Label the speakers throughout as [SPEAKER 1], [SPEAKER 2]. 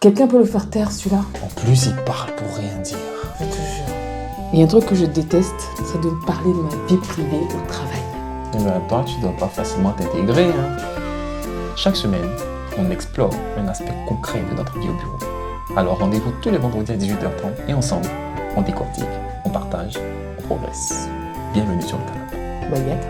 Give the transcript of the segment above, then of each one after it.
[SPEAKER 1] Quelqu'un peut le faire taire, celui-là?
[SPEAKER 2] En plus, il parle pour rien dire.
[SPEAKER 1] Je te jure. Il y a un truc que je déteste, c'est de parler de ma vie privée au travail.
[SPEAKER 2] Mais ben, toi, tu dois pas facilement t'intégrer. Hein. Chaque semaine, on explore un aspect concret de notre vie au bureau. Alors rendez-vous tous les vendredis à 18h30 et ensemble, on décortique, on partage, on progresse. Bienvenue sur le canapé.
[SPEAKER 1] Baguette.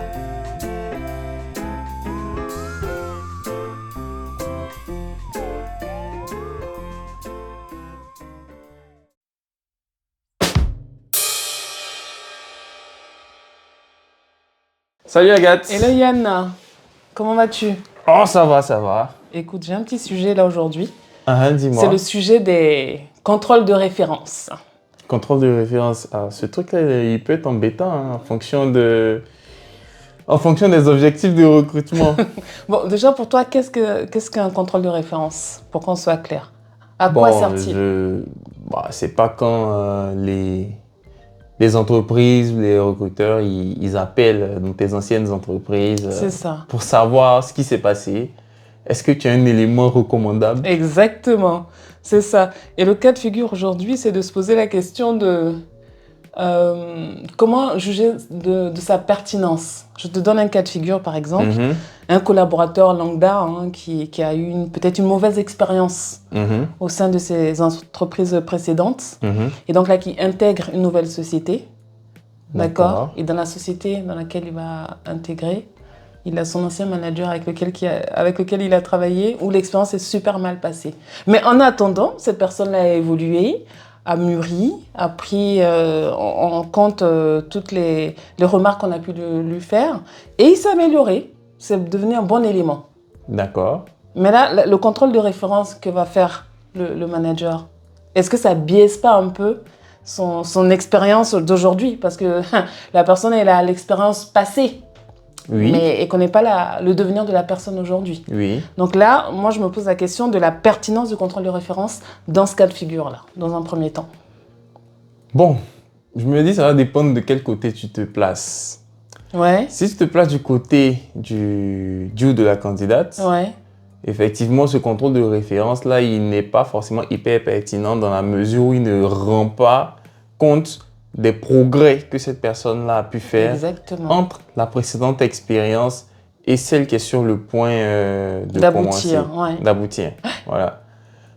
[SPEAKER 2] Salut Agathe.
[SPEAKER 1] Hello Yann, comment vas-tu?
[SPEAKER 2] Oh, ça va, ça va.
[SPEAKER 1] Écoute, j'ai un petit sujet là aujourd'hui.
[SPEAKER 2] Dis-moi.
[SPEAKER 1] C'est le sujet des contrôles de référence.
[SPEAKER 2] Contrôle de référence. Ah, ce truc-là, il peut être embêtant hein, en fonction des objectifs de recrutement.
[SPEAKER 1] Bon, déjà pour toi, qu'est-ce qu'un contrôle de référence? Pour qu'on soit clair. À quoi sert-il?
[SPEAKER 2] C'est pas quand les entreprises, les recruteurs, ils appellent donc tes anciennes entreprises
[SPEAKER 1] C'est ça.
[SPEAKER 2] pour savoir ce qui s'est passé. Est-ce que tu as un élément recommandable?
[SPEAKER 1] Exactement, c'est ça. Et le cas de figure aujourd'hui, c'est de se poser la question de comment juger de sa pertinence. Je te donne un cas de figure, par exemple. Un collaborateur lambda hein, qui a eu peut-être une mauvaise expérience au sein de ses entreprises précédentes. Et donc là, qui intègre une nouvelle société. D'accord. Et dans la société dans laquelle il va intégrer, il a son ancien manager avec lequel il a travaillé, où l'expérience est super mal passée. Mais en attendant, cette personne-là a évolué, a mûri, a pris en compte toutes les remarques qu'on a pu lui faire, et il s'est amélioré. C'est devenu un bon élément.
[SPEAKER 2] D'accord.
[SPEAKER 1] Mais là, le contrôle de référence que va faire le manager, est-ce que ça biaise pas un peu son expérience d'aujourd'hui? Parce que la personne, elle a l'expérience passée.
[SPEAKER 2] Oui.
[SPEAKER 1] Mais elle ne connaît pas le devenir de la personne aujourd'hui.
[SPEAKER 2] Oui.
[SPEAKER 1] Donc là, moi, je me pose la question de la pertinence du contrôle de référence dans ce cas de figure-là, dans un premier temps.
[SPEAKER 2] Bon, je me dis ça va dépendre de quel côté tu te places.
[SPEAKER 1] Ouais.
[SPEAKER 2] Si tu te places du côté du ou de la candidate,
[SPEAKER 1] ouais.
[SPEAKER 2] Effectivement, ce contrôle de référence-là, il n'est pas forcément hyper pertinent dans la mesure où il ne rend pas compte des progrès que cette personne-là a pu faire entre la précédente expérience et celle qui est sur le point
[SPEAKER 1] d'aboutir.
[SPEAKER 2] D'aboutir. Voilà.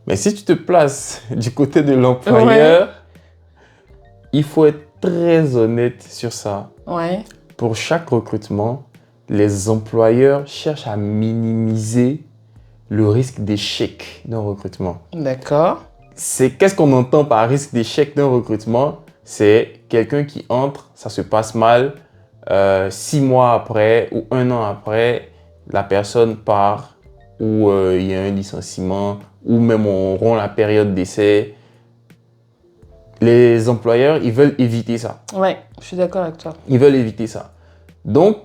[SPEAKER 2] Mais si tu te places du côté de l'employeur, il faut être très honnête sur ça.
[SPEAKER 1] Ouais.
[SPEAKER 2] Pour chaque recrutement, les employeurs cherchent à minimiser le risque d'échec d'un recrutement.
[SPEAKER 1] D'accord.
[SPEAKER 2] Qu'est-ce qu'on entend par risque d'échec d'un recrutement? C'est quelqu'un qui entre, ça se passe mal, 6 mois après ou 1 an après, la personne part ou il y a un licenciement ou même on rompt la période d'essai. Les employeurs, ils veulent éviter ça.
[SPEAKER 1] Ouais, je suis d'accord avec toi.
[SPEAKER 2] Ils veulent éviter ça. Donc,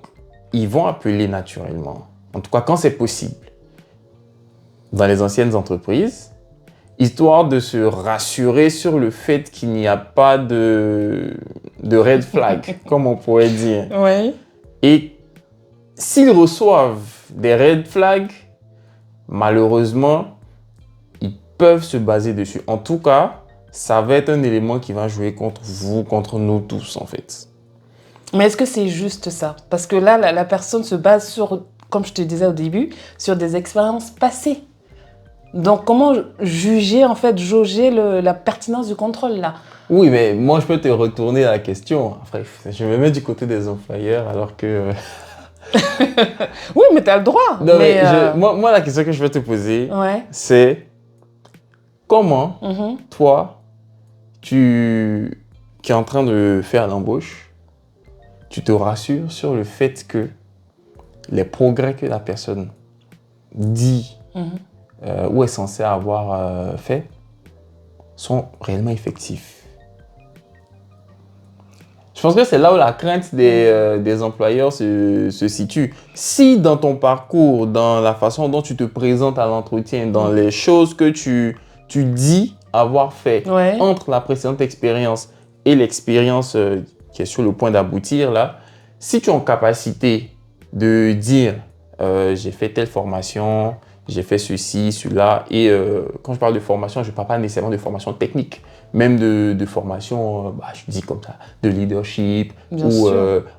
[SPEAKER 2] ils vont appeler naturellement, en tout cas quand c'est possible, dans les anciennes entreprises, histoire de se rassurer sur le fait qu'il n'y a pas de red flag, comme on pourrait dire.
[SPEAKER 1] Oui.
[SPEAKER 2] Et s'ils reçoivent des red flags, malheureusement, ils peuvent se baser dessus. En tout cas, ça va être un élément qui va jouer contre vous, contre nous tous, en fait.
[SPEAKER 1] Mais est-ce que c'est juste ça? Parce que là, la personne se base sur, comme je te disais au début, sur des expériences passées. Donc, comment juger, en fait, jauger la pertinence du contrôle, là?
[SPEAKER 2] Oui, mais moi, je peux te retourner la question. Après, je me mets du côté des employeurs, alors que...
[SPEAKER 1] Oui, mais tu as le droit.
[SPEAKER 2] Non, mais moi, la question que je vais te poser, c'est comment, toi, qui es en train de faire l'embauche, tu te rassures sur le fait que les progrès que la personne dit ou est censée avoir fait sont réellement effectifs. Je pense que c'est là où la crainte des employeurs se situe. Si dans ton parcours, dans la façon dont tu te présentes à l'entretien, dans les choses que tu dis avoir fait entre la précédente expérience et l'expérience qui est sur le point d'aboutir, là, si tu es en capacité de dire j'ai fait telle formation, j'ai fait ceci, cela. Et quand je parle de formation, je ne parle pas nécessairement de formation technique, même de formation, je dis comme ça, de leadership.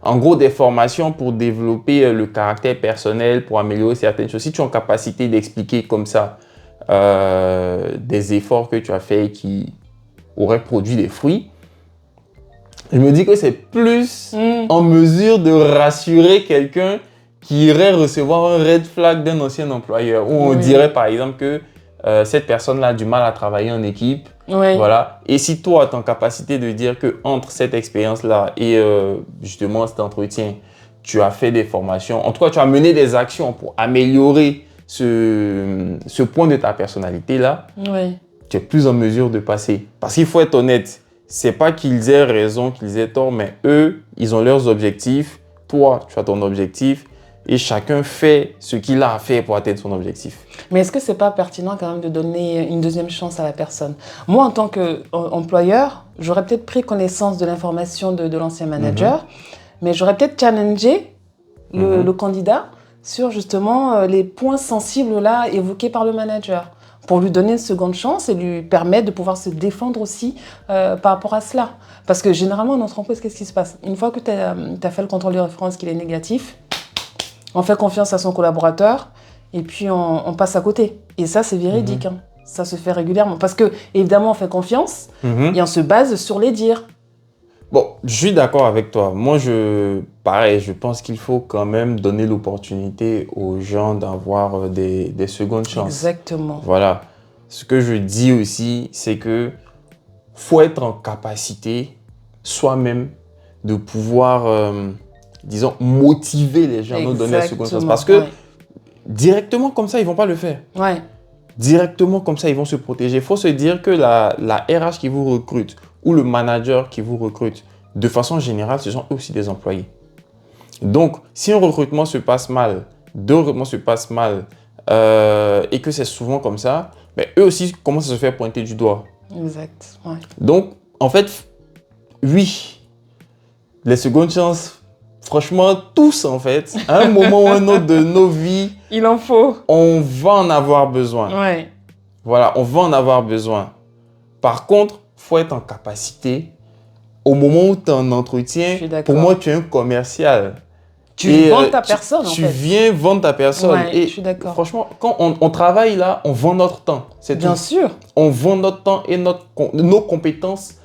[SPEAKER 2] En gros, des formations pour développer le caractère personnel, pour améliorer certaines choses. Si tu es en capacité d'expliquer comme ça des efforts que tu as faits qui auraient produit des fruits, je me dis que c'est plus en mesure de rassurer quelqu'un qui irait recevoir un red flag d'un ancien employeur, où on dirait par exemple que cette personne-là a du mal à travailler en équipe. Voilà. Et si toi, tu es en capacité de dire qu'entre cette expérience-là et justement cet entretien, tu as fait des formations, en tout cas, tu as mené des actions pour améliorer ce point de ta personnalité-là, tu es plus en mesure de passer. Parce qu'il faut être honnête, c'est pas qu'ils aient raison, qu'ils aient tort, mais eux, ils ont leurs objectifs. Toi, tu as ton objectif et chacun fait ce qu'il a à faire pour atteindre son objectif.
[SPEAKER 1] Mais est-ce que c'est pas pertinent quand même de donner une deuxième chance à la personne? Moi, en tant qu'employeur, j'aurais peut-être pris connaissance de l'information de l'ancien manager, mais j'aurais peut-être challengé le candidat sur justement les points sensibles là évoqués par le manager, pour lui donner une seconde chance et lui permettre de pouvoir se défendre aussi par rapport à cela. Parce que généralement, en entreprise, qu'est-ce qui se passe? Une fois que tu as fait le contrôle de référence qu'il est négatif, on fait confiance à son collaborateur et puis on passe à côté. Et ça, c'est véridique. Ça se fait régulièrement. Parce que, évidemment, on fait confiance et on se base sur les dires.
[SPEAKER 2] Bon, je suis d'accord avec toi. Moi, je pense qu'il faut quand même donner l'opportunité aux gens d'avoir des secondes chances.
[SPEAKER 1] Exactement.
[SPEAKER 2] Voilà. Ce que je dis aussi, c'est que faut être en capacité soi-même de pouvoir, disons, motiver les gens à nous donner la seconde chance. Parce que directement comme ça, ils ne vont pas le faire. Directement comme ça, ils vont se protéger. Il faut se dire que la RH qui vous recrute ou le manager qui vous recrute, de façon générale, ce sont eux aussi des employés. Donc, si un recrutement se passe mal, deux recrutements se passent mal et que c'est souvent comme ça, eux aussi commencent à se faire pointer du doigt.
[SPEAKER 1] Exact.
[SPEAKER 2] Donc, en fait, oui, les secondes chances, franchement, tous en fait, à un moment ou un autre de nos vies,
[SPEAKER 1] il en faut.
[SPEAKER 2] On va en avoir besoin. Voilà, on va en avoir besoin. Par contre, il faut être en capacité, au moment où tu es en entretien, pour moi, tu es un commercial.
[SPEAKER 1] Tu vends ta personne,
[SPEAKER 2] Tu viens vendre ta personne.
[SPEAKER 1] Et je suis d'accord.
[SPEAKER 2] Franchement, quand on travaille là, on vend notre temps. C'est tout.
[SPEAKER 1] Bien sûr.
[SPEAKER 2] On vend notre temps et nos compétences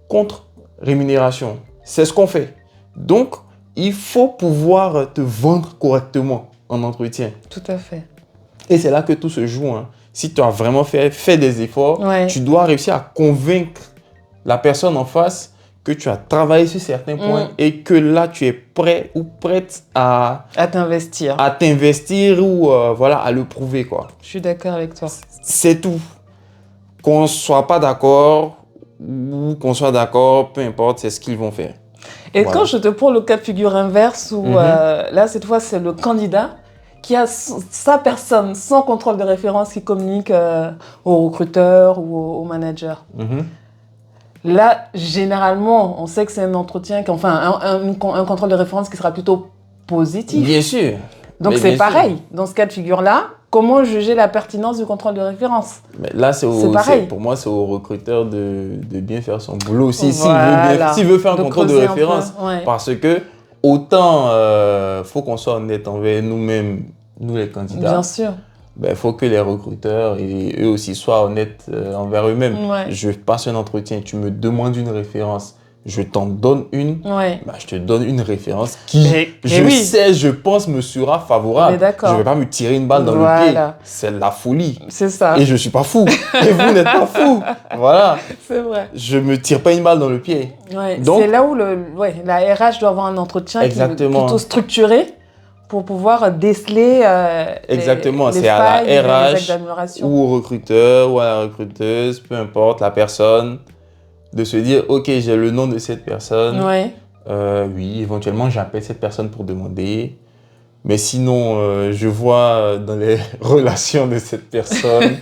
[SPEAKER 2] contre rémunération. C'est ce qu'on fait. Donc, il faut pouvoir te vendre correctement en entretien.
[SPEAKER 1] Tout à fait.
[SPEAKER 2] Et c'est là que tout se joue. Si tu as vraiment fait des efforts, tu dois réussir à convaincre la personne en face que tu as travaillé sur certains points et que là, tu es prêt ou prête à
[SPEAKER 1] t'investir.
[SPEAKER 2] À t'investir ou à le prouver, quoi.
[SPEAKER 1] Je suis d'accord avec toi.
[SPEAKER 2] C'est tout. Qu'on ne soit pas d'accord ou qu'on soit d'accord, peu importe, c'est ce qu'ils vont faire.
[SPEAKER 1] Et quand je te prends le cas de figure inverse où là, cette fois, c'est le candidat qui a sa personne sans contrôle de référence qui communique au recruteur ou au manager. Là, généralement, on sait que c'est un entretien, un contrôle de référence qui sera plutôt positif.
[SPEAKER 2] Bien sûr.
[SPEAKER 1] Donc, c'est pareil. Dans ce cas de figure-là, comment juger la pertinence du contrôle de référence?
[SPEAKER 2] Mais là, pour moi, c'est au recruteur de bien faire son boulot aussi.
[SPEAKER 1] Voilà.
[SPEAKER 2] S'il veut faire un contrôle de référence. Parce que, autant, faut qu'on soit honnête envers nous-mêmes, nous les candidats.
[SPEAKER 1] Bien sûr.
[SPEAKER 2] Il faut que les recruteurs et eux aussi soient honnêtes envers eux-mêmes. Je passe un entretien, tu me demandes une référence, je t'en donne une, je te donne une référence qui, je pense, me sera favorable. Je ne vais pas me tirer une balle dans le pied. C'est la folie.
[SPEAKER 1] C'est ça.
[SPEAKER 2] Et je ne suis pas fou. Et vous n'êtes pas fou. Voilà.
[SPEAKER 1] C'est vrai.
[SPEAKER 2] Je ne me tire pas une balle dans le pied.
[SPEAKER 1] Donc, c'est là où la RH doit avoir un entretien qui est plutôt structuré pour pouvoir déceler
[SPEAKER 2] exactement,
[SPEAKER 1] les
[SPEAKER 2] c'est à
[SPEAKER 1] failles,
[SPEAKER 2] la
[SPEAKER 1] RH
[SPEAKER 2] ou au recruteur ou à la recruteuse, peu importe la personne, de se dire « Ok, j'ai le nom de cette personne. Oui, éventuellement, j'appelle cette personne pour demander. Mais sinon, je vois dans les relations de cette personne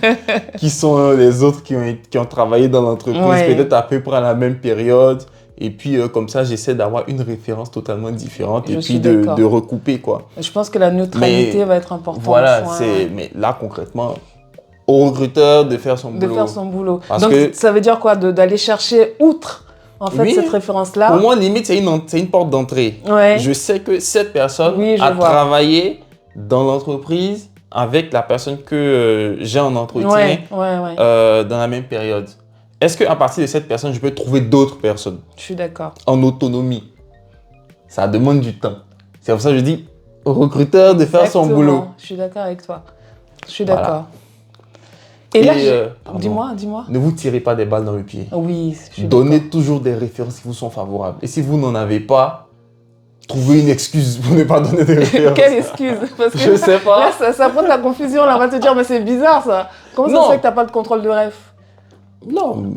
[SPEAKER 2] qui sont les autres qui ont travaillé dans l'entreprise, peut-être à peu près à la même période, Et puis, comme ça, j'essaie d'avoir une référence totalement différente et puis de recouper, quoi.
[SPEAKER 1] Je pense que la neutralité va être importante.
[SPEAKER 2] Voilà, mais là, concrètement, au recruteur de faire son boulot.
[SPEAKER 1] De faire son boulot. Donc, ça veut dire quoi? D'aller chercher outre, en fait, cette référence-là.
[SPEAKER 2] Pour moi, limite, c'est une porte d'entrée.
[SPEAKER 1] Ouais.
[SPEAKER 2] Je sais que cette personne a travaillé dans l'entreprise avec la personne que j'ai en entretien dans la même période. Est-ce qu'à partir de cette personne, je peux trouver d'autres personnes?
[SPEAKER 1] Je suis d'accord.
[SPEAKER 2] En autonomie. Ça demande du temps. C'est pour ça que je dis au recruteur de faire son boulot.
[SPEAKER 1] Je suis d'accord avec toi. Je suis d'accord. Et là, dis-moi.
[SPEAKER 2] Ne vous tirez pas des balles dans le pied.
[SPEAKER 1] Oui, je suis
[SPEAKER 2] Donnez toujours des références qui vous sont favorables. Et si vous n'en avez pas, trouvez une excuse pour ne pas donner des références.
[SPEAKER 1] Quelle excuse? Parce que
[SPEAKER 2] je sais pas.
[SPEAKER 1] Là, ça prend de la confusion. Là, on va te dire, mais c'est bizarre ça. Comment ça se fait que tu n'as pas de contrôle de ref?
[SPEAKER 2] Non.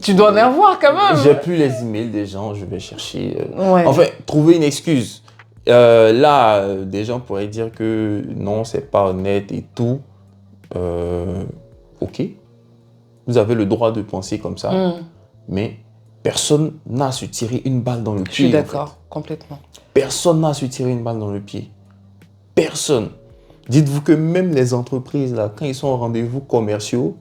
[SPEAKER 1] Tu dois en avoir quand même.
[SPEAKER 2] J'ai plus les emails des gens, je vais chercher. Enfin, trouver une excuse. Là, des gens pourraient dire que non, c'est pas honnête et tout. Ok. Vous avez le droit de penser comme ça. Mais personne n'a à se tirer une balle dans le pied.
[SPEAKER 1] Je suis d'accord, complètement.
[SPEAKER 2] Personne n'a à se tirer une balle dans le pied. Personne. Dites-vous que même les entreprises, là, quand ils sont au rendez-vous commerciaux,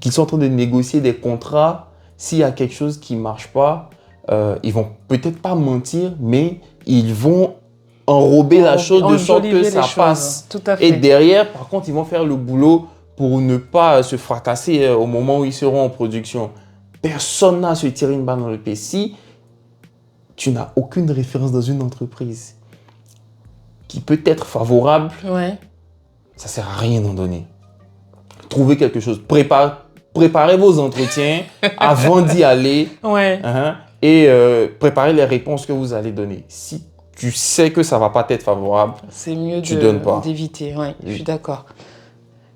[SPEAKER 2] qu'ils sont en train de négocier des contrats, s'il y a quelque chose qui ne marche pas, ils vont peut-être pas mentir, mais ils vont enrober la chose de sorte que ça passe.
[SPEAKER 1] Tout à fait.
[SPEAKER 2] Et derrière, par contre, ils vont faire le boulot pour ne pas se fracasser au moment où ils seront en production. Personne n'a à se tirer une balle dans le pied. Si tu n'as aucune référence dans une entreprise qui peut être favorable, ça ne sert à rien d'en donner. Trouvez quelque chose. Préparez vos entretiens avant d'y aller. Et préparez les réponses que vous allez donner. Si tu sais que ça ne va pas être favorable,
[SPEAKER 1] c'est mieux
[SPEAKER 2] d'éviter.
[SPEAKER 1] Je suis d'accord.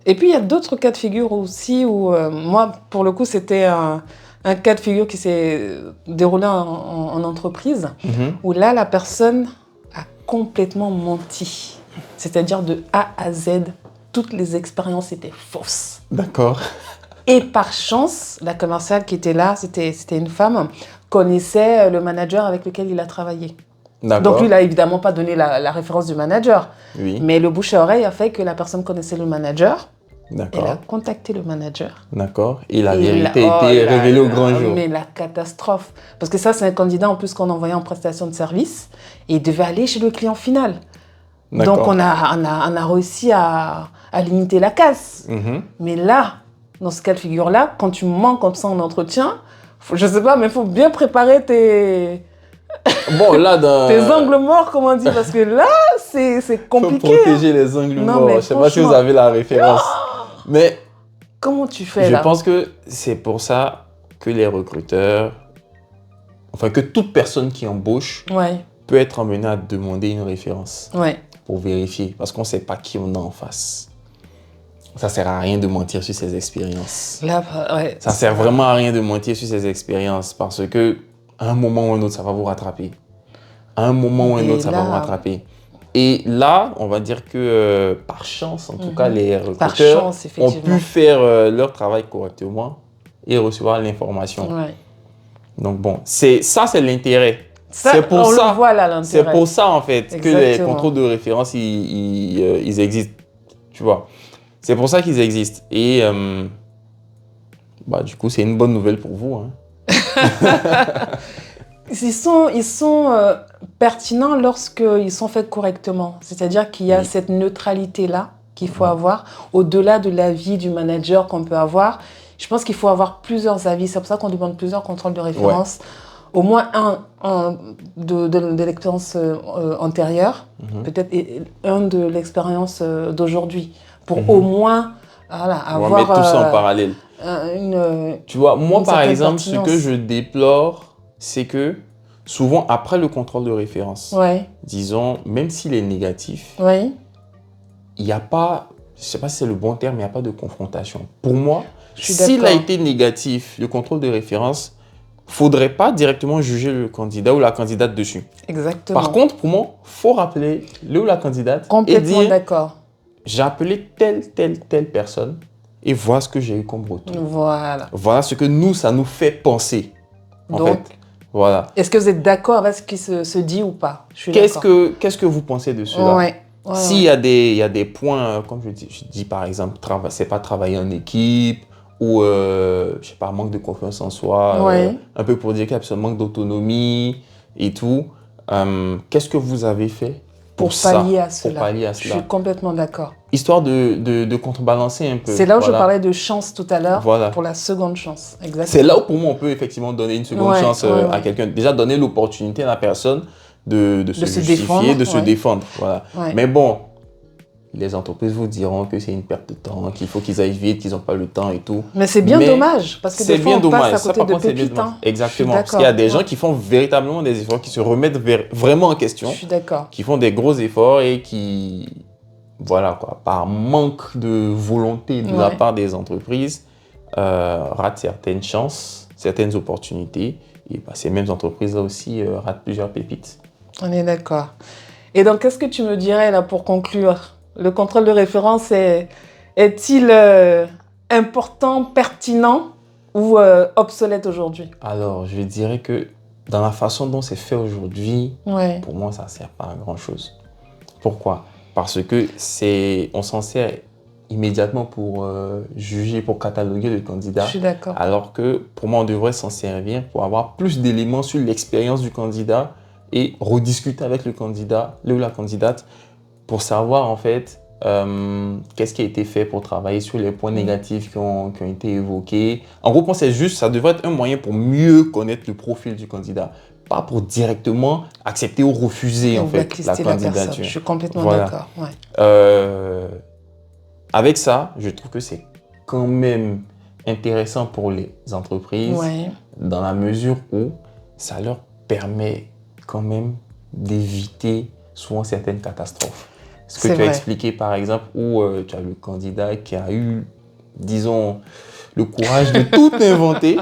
[SPEAKER 1] Et puis, il y a d'autres cas de figure aussi où, moi, pour le coup, c'était un cas de figure qui s'est déroulé en entreprise, où là, la personne a complètement menti. C'est-à-dire de A à Z, toutes les expériences étaient fausses.
[SPEAKER 2] D'accord.
[SPEAKER 1] Et par chance, la commerciale qui était là, c'était une femme, connaissait le manager avec lequel il a travaillé. Donc lui, il n'a évidemment pas donné la référence du manager.
[SPEAKER 2] Oui.
[SPEAKER 1] Mais le bouche à oreille a fait que la personne connaissait le manager.
[SPEAKER 2] D'accord.
[SPEAKER 1] Elle a contacté le manager.
[SPEAKER 2] D'accord. Et la vérité a été révélée au grand jour.
[SPEAKER 1] Mais la catastrophe. Parce que ça, c'est un candidat en plus qu'on envoyait en prestation de service. Et il devait aller chez le client final. Donc on a réussi à limiter la casse. Mais là, dans ce cas de figure-là, quand tu mens comme ça en entretien, je sais pas, mais il faut bien préparer tes angles morts, comme on dit, parce que là, c'est compliqué.
[SPEAKER 2] Il faut protéger les angles morts. Je ne sais pas si vous avez la référence. Mais
[SPEAKER 1] comment tu fais là?
[SPEAKER 2] Je pense que c'est pour ça que les recruteurs, enfin que toute personne qui embauche peut être amenée à demander une référence pour vérifier, parce qu'on ne sait pas qui on a en face. Ça ne sert à rien de mentir sur ses expériences. Ça ne sert vraiment à rien de mentir sur ses expériences parce que à un moment ou un autre, ça va vous rattraper. À un moment ou un autre, ça va vous rattraper. Et là, on va dire que par chance, en tout cas, les recruteurs ont pu faire leur travail correctement et recevoir l'information. Donc bon, c'est l'intérêt. C'est pour ça, en fait, que les contrôles de référence, ils existent. Tu vois. C'est pour ça qu'ils existent. Et du coup, c'est une bonne nouvelle pour vous.
[SPEAKER 1] Ils sont pertinents lorsqu'ils sont faits correctement. C'est-à-dire qu'il y a cette neutralité-là qu'il faut avoir, au-delà de l'avis du manager qu'on peut avoir. Je pense qu'il faut avoir plusieurs avis. C'est pour ça qu'on demande plusieurs contrôles de référence. Au moins un de l'expérience antérieure, peut-être un de l'expérience d'aujourd'hui. Pour au moins avoir...
[SPEAKER 2] On va mettre tout ça en parallèle. Tu vois, moi par exemple, ce que je déplore, c'est que souvent après le contrôle de référence, disons, même s'il est négatif, il n'y a pas, je ne sais pas si c'est le bon terme, il n'y a pas de confrontation. Pour moi, s'il a été négatif, le contrôle de référence, il ne faudrait pas directement juger le candidat ou la candidate dessus.
[SPEAKER 1] Exactement.
[SPEAKER 2] Par contre, pour moi, il faut rappeler le ou la candidate et dire...
[SPEAKER 1] d'accord.
[SPEAKER 2] J'ai appelé telle personne et voilà ce que j'ai eu comme retour.
[SPEAKER 1] Voilà.
[SPEAKER 2] Voilà ce que ça nous fait penser. En fait, Voilà.
[SPEAKER 1] Est-ce que vous êtes d'accord avec ce qui se dit ou pas?
[SPEAKER 2] Qu'est-ce que vous pensez de cela? S'il y a des points, comme je dis par exemple, c'est pas travailler en équipe ou, je sais pas, manque de confiance en soi, un peu pour dire qu'il y a un manque d'autonomie et tout. Qu'est-ce que vous avez fait pour
[SPEAKER 1] pallier à cela?
[SPEAKER 2] Pour pallier à
[SPEAKER 1] Je
[SPEAKER 2] cela.
[SPEAKER 1] suis complètement d'accord.
[SPEAKER 2] Histoire de contrebalancer un peu.
[SPEAKER 1] C'est là où je parlais de chance tout à l'heure, pour la seconde chance. Exactement.
[SPEAKER 2] C'est là où pour moi on peut effectivement donner une seconde chance à quelqu'un. Déjà donner l'opportunité à la personne de se justifier, de se défendre. Voilà. Mais bon, les entreprises vous diront que c'est une perte de temps, qu'il faut qu'ils aillent vite, qu'ils n'ont pas le temps et tout.
[SPEAKER 1] Mais c'est bien dommage, parce que des fois on passe à côté de pépites.
[SPEAKER 2] Exactement, parce qu'il y a des gens qui font véritablement des efforts, qui se remettent vraiment en question.
[SPEAKER 1] Je suis d'accord.
[SPEAKER 2] Qui font des gros efforts et qui, voilà quoi, par manque de volonté de la part des entreprises, ratent certaines chances, certaines opportunités. Et ces mêmes entreprises-là aussi ratent plusieurs pépites.
[SPEAKER 1] On est d'accord. Et donc, qu'est-ce que tu me dirais là pour conclure? Le contrôle de référence est-il important, pertinent ou obsolète aujourd'hui? Alors,
[SPEAKER 2] je dirais que dans la façon dont c'est fait aujourd'hui, pour moi, ça ne sert pas à grand-chose. Pourquoi? Parce que on s'en sert immédiatement pour juger, pour cataloguer le candidat.
[SPEAKER 1] Je suis d'accord.
[SPEAKER 2] Alors que pour moi, on devrait s'en servir pour avoir plus d'éléments sur l'expérience du candidat et rediscuter avec le candidat, ou la candidate, pour savoir en fait qu'est-ce qui a été fait pour travailler sur les points négatifs qui ont été évoqués. En gros, ça devrait être un moyen pour mieux connaître le profil du candidat, pas pour directement accepter ou refuser en fait la candidature.
[SPEAKER 1] Je suis complètement d'accord.
[SPEAKER 2] Avec ça, je trouve que c'est quand même intéressant pour les entreprises dans la mesure où ça leur permet quand même d'éviter souvent certaines catastrophes. Ce que tu as expliqué par exemple, où tu as le candidat qui a eu, disons, le courage de tout inventer,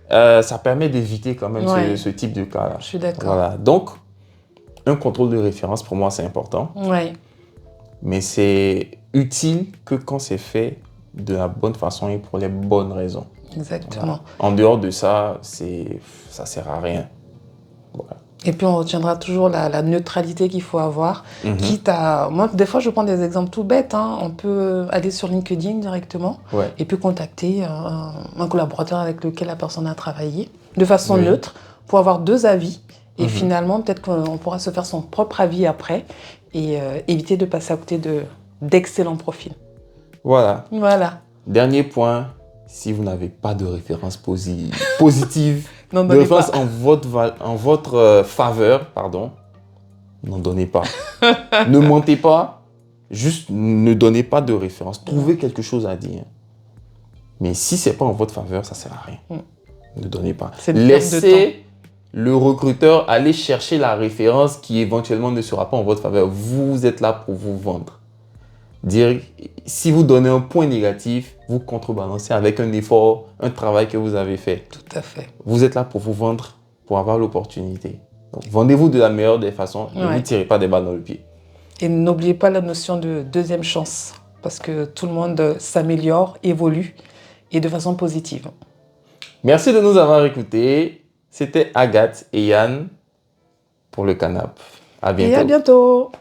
[SPEAKER 2] ça permet d'éviter quand même ce type de cas-là.
[SPEAKER 1] Je suis d'accord.
[SPEAKER 2] Voilà. Donc, un contrôle de référence, pour moi, c'est important. Mais c'est utile que quand c'est fait de la bonne façon et pour les bonnes raisons.
[SPEAKER 1] Exactement.
[SPEAKER 2] Voilà. En dehors de ça, ça ne sert à rien. Voilà.
[SPEAKER 1] Et puis, on retiendra toujours la neutralité qu'il faut avoir. Quitte à... Moi, des fois, je prends des exemples tout bêtes. On peut aller sur LinkedIn directement et puis contacter un collaborateur avec lequel la personne a travaillé de façon neutre pour avoir deux avis. Et finalement, peut-être qu'on pourra se faire son propre avis après et éviter de passer à côté d'excellents profils.
[SPEAKER 2] Voilà. Dernier point, si vous n'avez pas de référence positive, de référence en votre faveur, n'en donnez pas. Ne mentez pas, juste ne donnez pas de référence. Trouvez quelque chose à dire. Mais si ce n'est pas en votre faveur, ça ne sert à rien. Ne donnez pas. Laissez le recruteur aller chercher la référence qui éventuellement ne sera pas en votre faveur. Vous êtes là pour vous vendre. Si vous donnez un point négatif, vous contrebalancez avec un effort, un travail que vous avez fait.
[SPEAKER 1] Tout à fait.
[SPEAKER 2] Vous êtes là pour vous vendre, pour avoir l'opportunité. Donc, vendez-vous de la meilleure des façons. Ne vous tirez pas des balles dans le pied.
[SPEAKER 1] Et n'oubliez pas la notion de deuxième chance, parce que tout le monde s'améliore, évolue, et de façon positive.
[SPEAKER 2] Merci de nous avoir écoutés. C'était Agathe et Yann pour le Canap. À bientôt.
[SPEAKER 1] Et à bientôt.